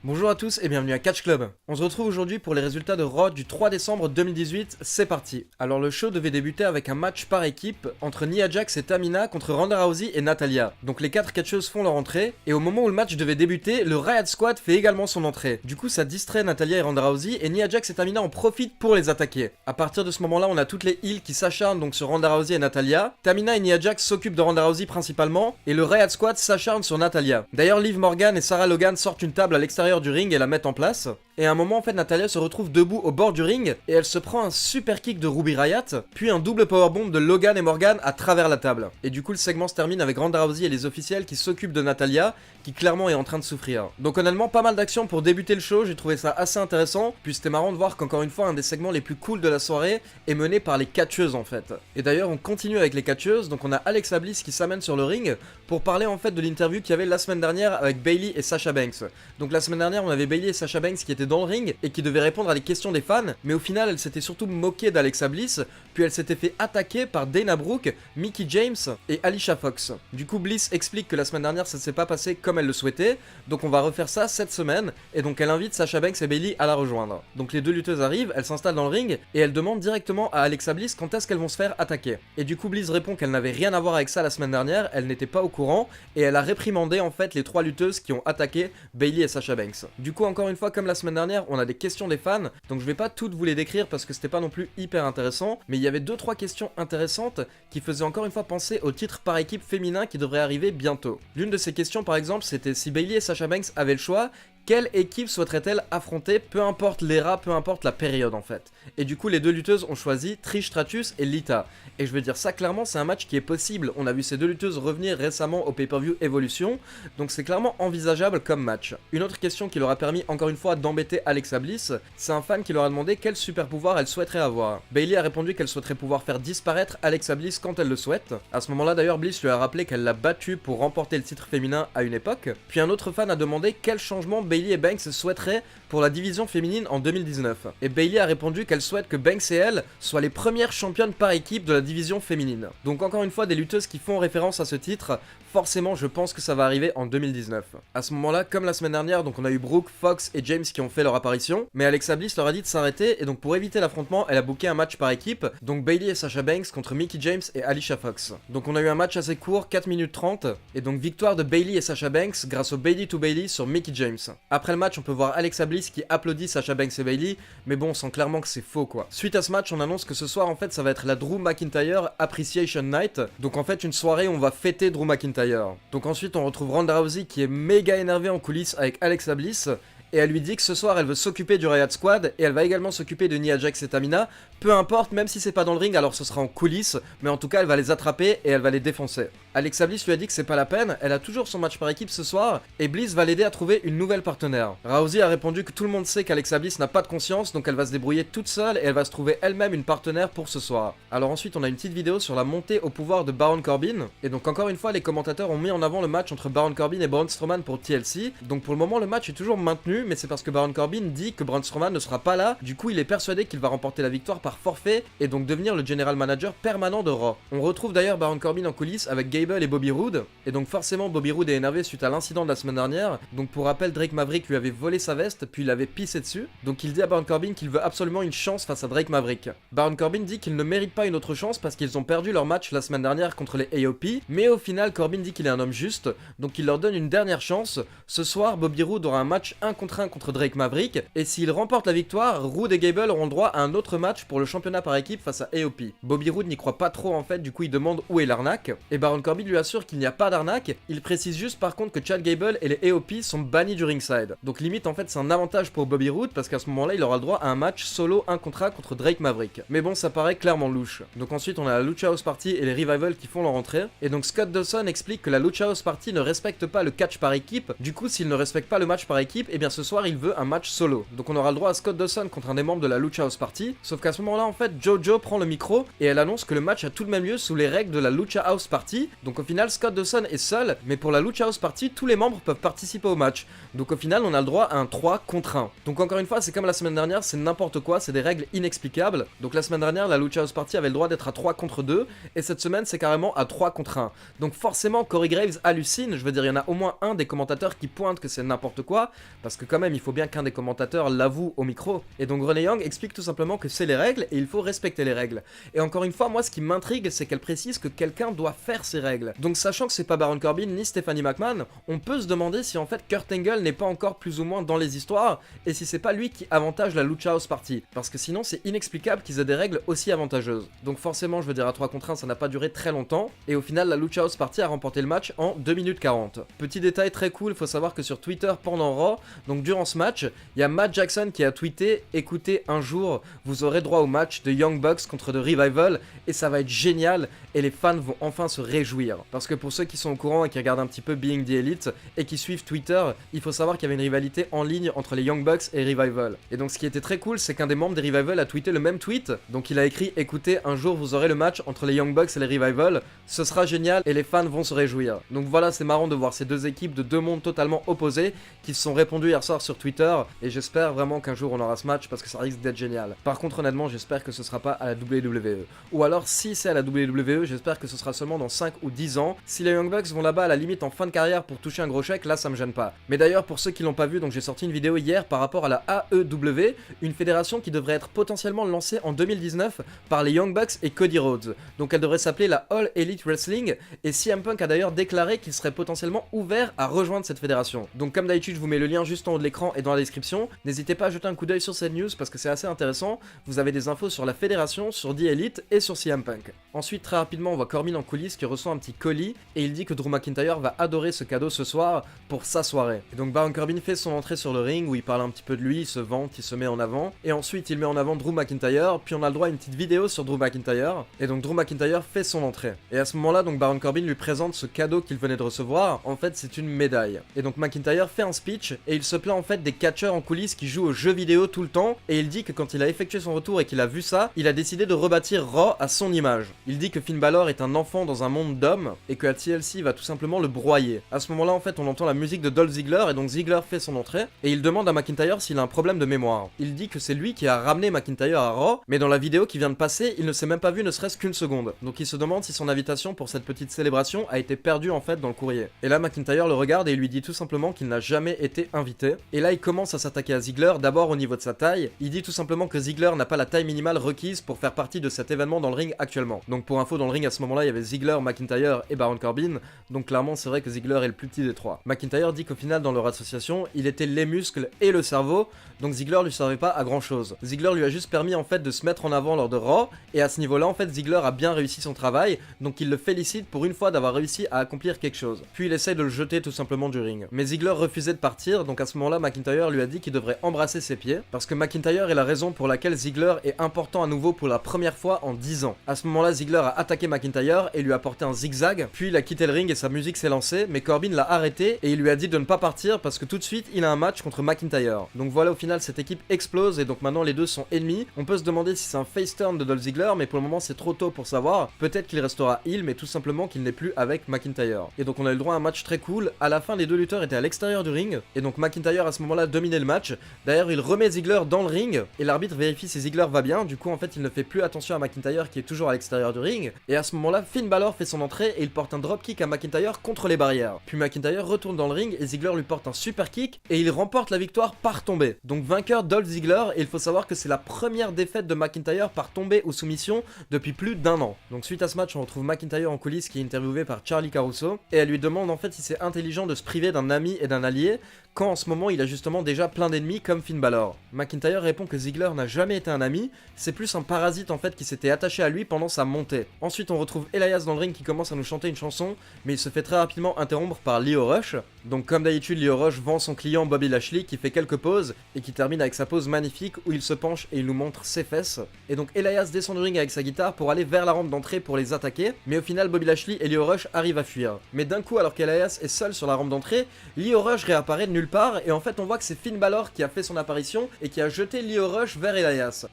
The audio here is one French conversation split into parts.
Bonjour à tous et bienvenue à Catch Club. On se retrouve aujourd'hui pour les résultats de Raw du 3 décembre 2018, c'est parti. Alors le show devait débuter avec un match par équipe entre Nia Jax et Tamina contre Ronda Rousey et Natalya. Donc les 4 catcheuses font leur entrée, et au moment où le match devait débuter, le Riot Squad fait également son entrée. Du coup ça distrait Natalya et Ronda Rousey, et Nia Jax et Tamina en profitent pour les attaquer. À partir de ce moment là, on a toutes les heals qui s'acharnent donc sur Ronda Rousey et Natalya. Tamina et Nia Jax s'occupent de Ronda Rousey principalement, et le Riot Squad s'acharne sur Natalya. D'ailleurs Liv Morgan et Sarah Logan sortent une table à l'extérieur du ring et la mettent en place. Et à un moment en fait Natalya se retrouve debout au bord du ring et elle se prend un super kick de Ruby Riott, puis un double powerbomb de Logan et Morgan à travers la table. Et du coup le segment se termine avec Ronda Rousey et les officiels qui s'occupent de Natalya, qui clairement est en train de souffrir. Donc honnêtement pas mal d'action pour débuter le show, j'ai trouvé ça assez intéressant, puis c'était marrant de voir qu'encore une fois un des segments les plus cool de la soirée est mené par les catcheuses en fait. Et d'ailleurs on continue avec les catcheuses, donc on a Alexa Bliss qui s'amène sur le ring pour parler en fait de l'interview qu'il y avait la semaine dernière avec Bayley et Sasha Banks. Donc la semaine dernière on avait Bayley et Sasha Banks qui étaient dans le ring et qui devaient répondre à des questions des fans, mais au final elle s'était surtout moquée d'Alexa Bliss, puis elle s'était fait attaquer par Dana Brooke, Mickie James et Alicia Fox. Du coup Bliss explique que la semaine dernière ça s'est pas passé comme elle le souhaitait, donc on va refaire ça cette semaine, et donc elle invite Sasha Banks et Bayley à la rejoindre. Donc les deux lutteuses arrivent, elles s'installent dans le ring, et elles demandent directement à Alexa Bliss quand est-ce qu'elles vont se faire attaquer. Et du coup Bliss répond qu'elle n'avait rien à voir avec ça la semaine dernière, elle n'était pas au courant, et elle a réprimandé en fait les 3 lutteuses qui ont attaqué Bayley et Sasha Banks. Du coup encore une fois comme la semaine dernière, on a des questions des fans, donc je vais pas toutes vous les décrire parce que c'était pas non plus hyper intéressant, mais il y avait 2-3 questions intéressantes qui faisaient encore une fois penser au titre par équipe féminin qui devrait arriver bientôt. L'une de ces questions par exemple c'était si Bayley et Sasha Banks avaient le choix, quelle équipe souhaiterait-elle affronter, peu importe l'era, peu importe la période en fait. Et du coup les deux lutteuses ont choisi Trish Stratus et Lita. Et je veux dire ça clairement c'est un match qui est possible, on a vu ces deux lutteuses revenir récemment au pay-per-view Evolution, donc c'est clairement envisageable comme match. Une autre question qui leur a permis encore une fois d'embêter Alexa Bliss, c'est un fan qui leur a demandé quel super pouvoir elle souhaiterait avoir. Bayley a répondu qu'elle souhaiterait pouvoir faire disparaître Alexa Bliss quand elle le souhaite. À ce moment là d'ailleurs Bliss lui a rappelé qu'elle l'a battue pour remporter le titre féminin à une époque. Puis un autre fan a demandé quel changement Bayley et Banks souhaiteraient pour la division féminine en 2019. Et Bayley a répondu qu'elle souhaite que Banks et elle soient les premières championnes par équipe de la division féminine. Donc encore une fois des lutteuses qui font référence à ce titre, forcément je pense que ça va arriver en 2019. À ce moment là, comme la semaine dernière, donc on a eu Brooke, Fox et James qui ont fait leur apparition, mais Alexa Bliss leur a dit de s'arrêter et donc pour éviter l'affrontement, elle a booké un match par équipe, donc Bayley et Sasha Banks contre Mickie James et Alicia Fox. Donc on a eu un match assez court, 4 minutes 30, et donc victoire de Bayley et Sasha Banks grâce au Bayley to Bayley sur Mickie James. Après le match, on peut voir Alexa Bliss qui applaudit Sasha Banks et Bayley, mais bon, on sent clairement que c'est faux quoi. Suite à ce match, on annonce que ce soir en fait ça va être la Drew McIntyre Appreciation Night, donc en fait une soirée où on va fêter Drew McIntyre. Donc ensuite on retrouve Ronda Rousey qui est méga énervée en coulisses avec Alexa Bliss, et elle lui dit que ce soir elle veut s'occuper du Riot Squad et elle va également s'occuper de Nia Jax et Tamina, peu importe, même si c'est pas dans le ring alors ce sera en coulisses, mais en tout cas elle va les attraper et elle va les défoncer. Alexa Bliss lui a dit que c'est pas la peine, elle a toujours son match par équipe ce soir et Bliss va l'aider à trouver une nouvelle partenaire. Rousey a répondu que tout le monde sait qu'Alexa Bliss n'a pas de conscience, donc elle va se débrouiller toute seule et elle va se trouver elle-même une partenaire pour ce soir. Alors ensuite on a une petite vidéo sur la montée au pouvoir de Baron Corbin, et donc encore une fois les commentateurs ont mis en avant le match entre Baron Corbin et Braun Strowman pour TLC, donc pour le moment le match est toujours maintenu, mais c'est parce que Baron Corbin dit que Braun Strowman ne sera pas là, du coup il est persuadé qu'il va remporter la victoire par forfait et donc devenir le general manager permanent de Raw. On retrouve d'ailleurs Baron Corbin en coulisses avec Gable et Bobby Roode, et donc forcément Bobby Roode est énervé suite à l'incident de la semaine dernière, donc pour rappel Drake Maverick lui avait volé sa veste puis il avait pissé dessus, donc il dit à Baron Corbin qu'il veut absolument une chance face à Drake Maverick. Baron Corbin dit qu'il ne mérite pas une autre chance parce qu'ils ont perdu leur match la semaine dernière contre les AOP, mais au final Corbin dit qu'il est un homme juste, donc il leur donne une dernière chance. Ce soir Bobby Roode aura un match 1 contre 1 contre Drake Maverick, et s'il remporte la victoire, Roode et Gable auront le droit à un autre match pour le championnat par équipe face à AOP. Bobby Roode n'y croit pas trop en fait, du coup il demande où est l'arnaque, et Baron Corbin lui assure qu'il n'y a pas d'arnaque, il précise juste par contre que Chad Gable et les AOP sont bannis du ringside. Donc limite en fait c'est un avantage pour Bobby Roode parce qu'à ce moment là il aura le droit à un match solo 1 contre 1 contre Drake Maverick. Mais bon ça paraît clairement louche. Donc ensuite on a la Lucha House Party et les Revival qui font leur entrée, et donc Scott Dawson explique que la Lucha House Party ne respecte pas le catch par équipe, du coup s'il ne respecte pas le match par équipe, et bien ce soir il veut un match solo. Donc on aura le droit à Scott Dawson contre un des membres de la Lucha House Party, sauf qu'à ce moment là en fait JoJo prend le micro et elle annonce que le match a tout de même lieu sous les règles de la Lucha House Party, donc au final Scott Dawson est seul, mais pour la Lucha House Party tous les membres peuvent participer au match, donc au final on a le droit à un 3 contre 1. Donc encore une fois c'est comme la semaine dernière, c'est n'importe quoi, c'est des règles inexplicables. Donc la semaine dernière la Lucha House Party avait le droit d'être à 3 contre 2, et cette semaine c'est carrément à 3 contre 1. Donc forcément Corey Graves hallucine, je veux dire il y en a au moins un des commentateurs qui pointe que c'est n'importe quoi, parce que quand même il faut bien qu'un des commentateurs l'avoue au micro. Et donc Renee Young explique tout simplement que c'est les règles et il faut respecter les règles. Et encore une fois, moi ce qui m'intrigue, c'est qu'elle précise que quelqu'un doit faire ces règles. Donc sachant que c'est pas Baron Corbin ni Stephanie McMahon, on peut se demander si en fait Kurt Angle n'est pas encore plus ou moins dans les histoires et si c'est pas lui qui avantage la Lucha House Party. Parce que sinon c'est inexplicable qu'ils aient des règles aussi avantageuses. Donc forcément je veux dire à 3 contre 1 ça n'a pas duré très longtemps et au final la Lucha House Party a remporté le match en 2 minutes 40. Petit détail très cool, faut savoir que sur Twitter pendant Raw, donc durant ce match, il y a Matt Jackson qui a tweeté « Écoutez, un jour, vous aurez droit au match de Young Bucks contre The Revival et ça va être génial et les fans vont enfin se réjouir. » Parce que pour ceux qui sont au courant et qui regardent un petit peu Being the Elite et qui suivent Twitter, il faut savoir qu'il y avait une rivalité en ligne entre les Young Bucks et Revival. Et donc ce qui était très cool, c'est qu'un des membres des Revival a tweeté le même tweet, donc il a écrit « Écoutez, un jour vous aurez le match entre les Young Bucks et les Revival, ce sera génial et les fans vont se réjouir. » Donc voilà, c'est marrant de voir ces deux équipes de deux mondes totalement opposés qui se sont répondus hier soir sur Twitter et j'espère vraiment qu'un jour on aura ce match parce que ça risque d'être génial. Par contre honnêtement j'espère que ce sera pas à la WWE. Ou alors si c'est à la WWE, j'espère que ce sera seulement dans 5 ou 10 ans. Si les Young Bucks vont là-bas à la limite en fin de carrière pour toucher un gros chèque, là ça me gêne pas. Mais d'ailleurs pour ceux qui l'ont pas vu, donc j'ai sorti une vidéo hier par rapport à la AEW, une fédération qui devrait être potentiellement lancée en 2019 par les Young Bucks et Cody Rhodes. Donc elle devrait s'appeler la All Elite Wrestling et CM Punk a d'ailleurs déclaré qu'il serait potentiellement ouvert à rejoindre cette fédération. Donc comme d'habitude je vous mets le lien juste en haut de l'écran et dans la description. N'hésitez pas à jeter un coup d'œil sur cette news parce que c'est assez intéressant. Vous avez des infos sur la fédération, sur The Elite et sur CM Punk. Ensuite très rapidement on voit Corbin en coulisses qui reçoit un petit colis et il dit que Drew McIntyre va adorer ce cadeau ce soir pour sa soirée. Et donc Baron Corbin fait son entrée sur le ring où il parle un petit peu de lui, il se vante, il se met en avant et ensuite il met en avant Drew McIntyre, puis on a le droit à une petite vidéo sur Drew McIntyre et donc Drew McIntyre fait son entrée. Et à ce moment-là donc Baron Corbin lui présente ce cadeau qu'il venait de recevoir, en fait c'est une médaille. Et donc McIntyre fait un speech et il se plaint en fait des catcheurs en coulisses qui jouent aux jeux vidéo tout le temps et il dit que quand il a effectué son retour et qu'il a vu ça, il a décidé de rebâtir Raw à son image. Il dit que Finn Balor est un enfant dans un monde d'hommes et que la TLC va tout simplement le broyer. À ce moment-là en fait on entend la musique de Dolph Ziggler et donc Ziggler fait son entrée et il demande à McIntyre s'il a un problème de mémoire. Il dit que c'est lui qui a ramené McIntyre à Raw, mais dans la vidéo qui vient de passer, il ne s'est même pas vu ne serait-ce qu'une seconde. Donc il se demande si son invitation pour cette petite célébration a été perdue en fait dans le courrier. Et là McIntyre le regarde et il lui dit tout simplement qu'il n'a jamais été invité. Et là il commence à s'attaquer à Ziggler, d'abord au niveau de sa taille. Il dit tout simplement que Ziggler n'a pas la taille minimale requise pour faire partie de cet événement dans le ring actuellement. Donc pour info, dans le ring à ce moment-là il y avait Ziggler, McIntyre et Baron Corbin, donc clairement c'est vrai que Ziggler est le plus petit des trois. McIntyre dit qu'au final dans leur association il était les muscles et le cerveau, donc Ziggler lui servait pas à grand chose. Ziggler lui a juste permis en fait de se mettre en avant lors de Raw, et à ce niveau-là en fait Ziggler a bien réussi son travail, donc il le félicite pour une fois d'avoir réussi à accomplir quelque chose. Puis il essaye de le jeter tout simplement du ring. Mais Ziggler refusait de partir, donc à ce moment-là McIntyre lui a dit qu'il devrait embrasser ses pieds, parce que McIntyre est la raison pour laquelle Ziggler est important à nouveau pour la première fois en 10 ans. À ce moment-là Ziggler a attaqué McIntyre et lui a porté un zigzag, puis il a quitté le ring et sa musique s'est lancée, mais Corbin l'a arrêté et il lui a dit de ne pas partir parce que tout de suite il a un match contre McIntyre. Donc voilà, au final cette équipe explose et donc maintenant les deux sont ennemis. On peut se demander si c'est un face turn de Dolph Ziggler, mais pour le moment c'est trop tôt pour savoir. Peut-être qu'il restera heel, mais tout simplement qu'il n'est plus avec McIntyre. Et donc on a eu le droit à un match très cool. À la fin les deux lutteurs étaient à l'extérieur du ring et donc McIntyre à ce moment-là dominait le match. D'ailleurs il remet Ziggler dans le ring et l'arbitre vérifie si Ziggler va bien. Du coup en fait il ne fait plus attention à McIntyre qui est toujours à l'extérieur du ring. Et à ce moment-là Finn Balor fait son entrée et il porte un dropkick à McIntyre contre les barrières. Puis McIntyre retourne dans le ring et Ziggler lui porte un super kick et il remporte la victoire par tombée. Donc vainqueur Dolph Ziggler, et il faut savoir que c'est la première défaite de McIntyre par tombée ou soumission depuis plus d'1 an. Donc suite à ce match on retrouve McIntyre en coulisses qui est interviewé par Charlie Caruso et elle lui demande en fait si c'est intelligent de se priver d'un ami et d'un allié quand en ce moment il a justement déjà plein d'ennemis comme Finn Balor. McIntyre répond que Ziggler n'a jamais été un ami, c'est plus un parasite en fait qui s'était attaché à lui pendant sa montée. Ensuite on retrouve Elias dans le ring qui commence à nous chanter une chanson, mais il se fait très rapidement interrompre par Lio Rush. Donc comme d'habitude Lio Rush vend son client Bobby Lashley qui fait quelques pauses et qui termine avec sa pose magnifique où il se penche et il nous montre ses fesses. Et donc Elias descend du ring avec sa guitare pour aller vers la rampe d'entrée pour les attaquer, mais au final Bobby Lashley et Lio Rush arrivent à fuir. Mais d'un coup alors qu'Elias est seul sur la rampe d'entrée, Lio Rush réapparaît de nulle part et en fait on voit que c'est Finn Balor qui a fait son apparition et qui a jeté Lio Rush vers Elias.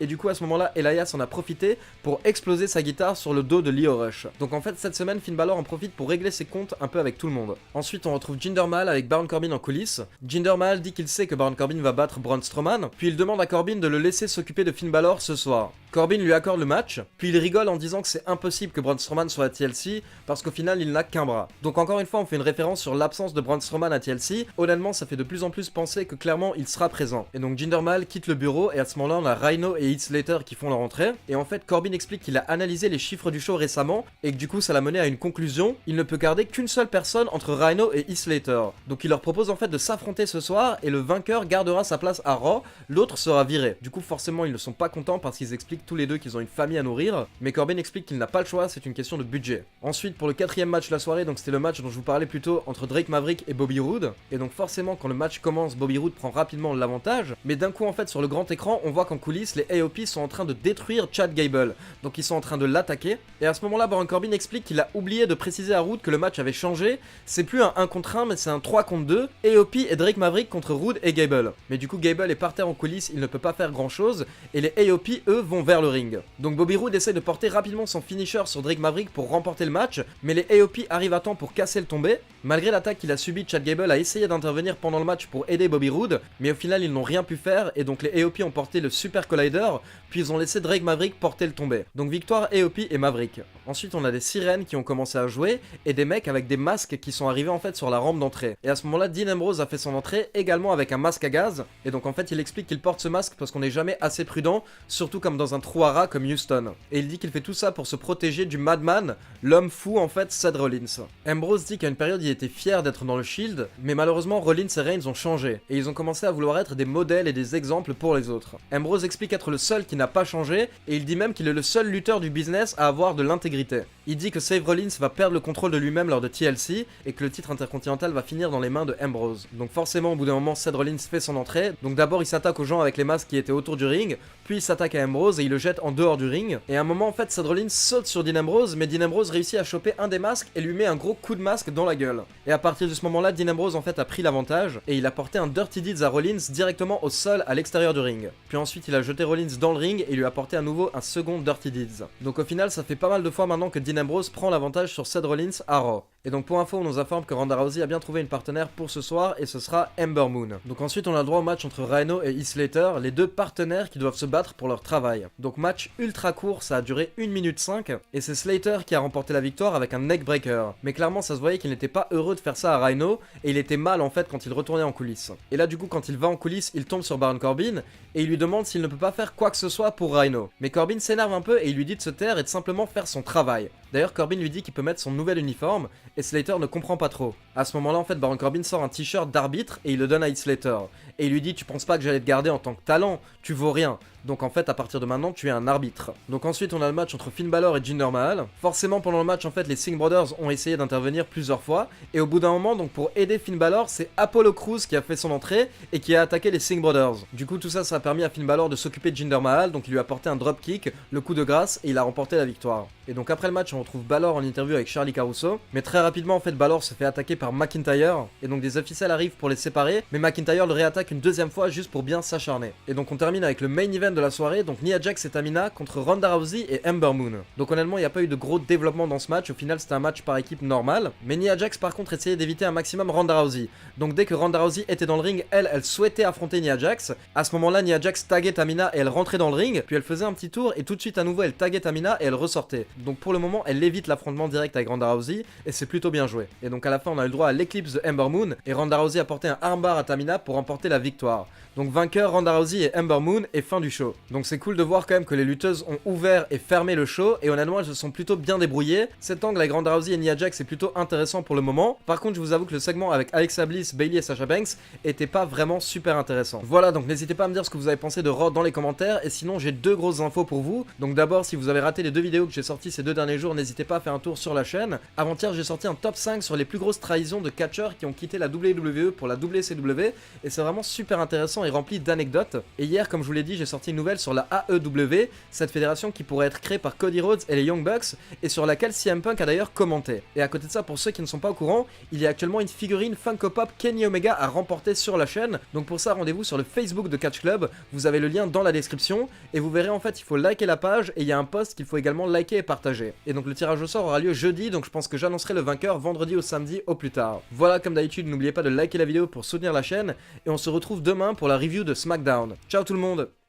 et du coup à ce moment-là Elias en a profité pour exploser sa guitare sur le dos de Lio Rush. Donc en fait cette semaine Finn Balor en profite pour régler ses comptes un peu avec tout le monde. Ensuite on retrouve Jinder Mahal avec Baron Corbin en coulisses. Jinder Mahal dit qu'il sait que Baron Corbin va battre Braun Strowman, puis il demande à Corbin de le laisser s'occuper de Finn Balor ce soir. Corbin lui accorde le match, puis il rigole en disant que c'est impossible que Braun Strowman soit à TLC parce qu'au final il n'a qu'un bras. Donc encore une fois on fait une référence sur l'absence de Braun Strowman à TLC. Honnêtement ça fait de plus en plus penser que clairement il sera présent. Et donc Jinder Mahal quitte le bureau et à ce moment-là on a Rhino et Heath Slater qui font leur entrée. Et en fait Corbin explique qu'il a analysé les chiffres du show récemment et que du coup ça l'a mené à une conclusion. Il ne peut garder qu'une seule personne entre Rhino et Heath Slater. Donc il leur propose en fait de s'affronter ce soir et le vainqueur gardera sa place à Raw, l'autre sera viré. Du coup forcément ils ne sont pas contents parce qu'ils expliquent tous les deux qu'ils ont une famille à nourrir, mais Corbin explique qu'il n'a pas le choix, c'est une question de budget. Ensuite pour le quatrième match de la soirée, donc c'était le match dont je vous parlais plus tôt entre Drake Maverick et Bobby Roode, et donc forcément quand le match commence, Bobby Roode prend rapidement l'avantage, mais d'un coup en fait sur le grand écran on voit qu'en coulisses les AOP sont en train de détruire Chad Gable, donc ils sont en train de l'attaquer, et à ce moment là Baron Corbin explique qu'il a oublié de préciser à Roode que le match avait changé, c'est plus un 1 contre 1 mais c'est un 3 contre 2, AOP et Drake Maverick contre Roode et Gable. Mais du coup Gable est par terre en coulisses, il ne peut pas faire grand chose, et les AOP eux vont vers le ring. Donc Bobby Roode essaie de porter rapidement son finisher sur Drake Maverick pour remporter le match, mais les AOP arrivent à temps pour casser le tombé. Malgré l'attaque qu'il a subi, Chad Gable a essayé d'intervenir pendant le match pour aider Bobby Roode, mais au final ils n'ont rien pu faire et donc les AOP ont porté le Super Collider, puis ils ont laissé Drake Maverick porter le tombé. Donc victoire AOP et Maverick. Ensuite on a des sirènes qui ont commencé à jouer et des mecs avec des masques qui sont arrivés en fait sur la rampe d'entrée. Et à ce moment-là Dean Ambrose a fait son entrée également avec un masque à gaz, et donc en fait il explique qu'il porte ce masque parce qu'on n'est jamais assez prudent, surtout comme dans un trou à rats comme Houston. Et il dit qu'il fait tout ça pour se protéger du Madman, l'homme fou en fait Seth Rollins. Ambrose dit qu'à une période il était fier d'être dans le Shield, mais malheureusement Rollins et Reigns ont changé, et ils ont commencé à vouloir être des modèles et des exemples pour les autres. Ambrose explique être le seul qui n'a pas changé, et il dit même qu'il est le seul lutteur du business à avoir de l'intégrité. Il dit que Seth Rollins va perdre le contrôle de lui-même lors de TLC, et que le titre intercontinental va finir dans les mains de Ambrose. Donc forcément au bout d'un moment Seth Rollins fait son entrée, donc d'abord il s'attaque aux gens avec les masques qui étaient autour du ring, puis il s'attaque à Ambrose et il le jette en dehors du ring, et à un moment en fait Seth Rollins saute sur Dean Ambrose, mais Dean Ambrose réussit à choper un des masques et lui met un gros coup de masque dans la gueule. Et à partir de ce moment-là, Dean Ambrose en fait a pris l'avantage, et il a porté un Dirty Deeds à Rollins directement au sol à l'extérieur du ring. Puis ensuite il a jeté Rollins dans le ring et lui a porté à nouveau un second Dirty Deeds. Donc au final ça fait pas mal de fois maintenant que Dean Ambrose prend l'avantage sur Seth Rollins à Raw. Et donc pour info on nous informe que Ronda Rousey a bien trouvé une partenaire pour ce soir et ce sera Ember Moon. Donc ensuite on a le droit au match entre Rhino et Heath Slater, les deux partenaires qui doivent se battre pour leur travail. Donc match ultra court, ça a duré 1 minute 5 et c'est Slater qui a remporté la victoire avec un neckbreaker. Mais clairement ça se voyait qu'il n'était pas heureux de faire ça à Rhino et il était mal en fait quand il retournait en coulisses. Et là du coup quand il va en coulisses il tombe sur Baron Corbin et il lui demande s'il ne peut pas faire quoi que ce soit pour Rhino. Mais Corbin s'énerve un peu et il lui dit de se taire et de simplement faire son travail. D'ailleurs Corbin lui dit qu'il peut mettre son nouvel uniforme et Slater ne comprend pas trop. À ce moment là en fait Baron Corbin sort un t-shirt d'arbitre et il le donne à Heath Slater. Et il lui dit tu penses pas que j'allais te garder en tant que talent, tu vaux rien. Donc en fait à partir de maintenant tu es un arbitre. Donc ensuite on a le match entre Finn Balor et Jinder Mahal. Forcément pendant le match en fait les Singh Brothers ont essayé d'intervenir plusieurs fois. Et au bout d'un moment donc pour aider Finn Balor c'est Apollo Crews qui a fait son entrée et qui a attaqué les Singh Brothers. Du coup tout ça a permis à Finn Balor de s'occuper de Jinder Mahal. Donc il lui a porté un dropkick, le coup de grâce et il a remporté la victoire. Et donc après le match on retrouve Balor en interview avec Charlie Caruso. Mais très rapidement en fait Balor se fait attaquer par McIntyre. Et donc des officiels arrivent pour les séparer. Mais McIntyre le réattaque une deuxième fois juste pour bien s'acharner. Et donc on termine avec le main event de la soirée, donc Nia Jax et Tamina contre Ronda Rousey et Ember Moon. Donc honnêtement il n'y a pas eu de gros développement dans ce match, au final c'était un match par équipe normal, mais Nia Jax par contre essayait d'éviter un maximum Ronda Rousey. Donc dès que Ronda Rousey était dans le ring, elle souhaitait affronter Nia Jax. À ce moment là Nia Jax taguait Tamina et elle rentrait dans le ring, puis elle faisait un petit tour et tout de suite à nouveau elle taguait Tamina et elle ressortait. Donc pour le moment elle évite l'affrontement direct avec Ronda Rousey et c'est plutôt bien joué. Et donc à la fin on a eu le droit à l'éclipse de Ember Moon et Ronda Rousey a porté un armbar à Tamina pour remporter la victoire. Donc vainqueur Ronda Rousey et Ember Moon et fin du show. Donc c'est cool de voir quand même que les lutteuses ont ouvert et fermé le show et honnêtement elles se sont plutôt bien débrouillées. Cet angle avec Ronda Rousey et Nia Jax est plutôt intéressant pour le moment. Par contre je vous avoue que le segment avec Alexa Bliss, Bayley et Sasha Banks était pas vraiment super intéressant. Voilà donc n'hésitez pas à me dire ce que vous avez pensé de Raw dans les commentaires et sinon j'ai deux grosses infos pour vous. Donc d'abord si vous avez raté les deux vidéos que j'ai sorties ces 2 derniers jours n'hésitez pas à faire un tour sur la chaîne. Avant-hier j'ai sorti un top 5 sur les plus grosses trahisons de catcheurs qui ont quitté la WWE pour la WCW et c'est vraiment super intéressant et rempli d'anecdotes. Et hier comme je vous l'ai dit j'ai sorti une nouvelle sur la AEW, cette fédération qui pourrait être créée par Cody Rhodes et les Young Bucks, et sur laquelle CM Punk a d'ailleurs commenté. Et à côté de ça, pour ceux qui ne sont pas au courant, il y a actuellement une figurine Funko Pop Kenny Omega à remporter sur la chaîne, donc pour ça rendez-vous sur le Facebook de Catch Club, vous avez le lien dans la description, et vous verrez en fait il faut liker la page, et il y a un post qu'il faut également liker et partager. Et donc le tirage au sort aura lieu jeudi, donc je pense que j'annoncerai le vainqueur vendredi ou samedi au plus tard. Voilà, comme d'habitude, n'oubliez pas de liker la vidéo pour soutenir la chaîne, et on se retrouve demain pour la review de SmackDown. Ciao tout le monde!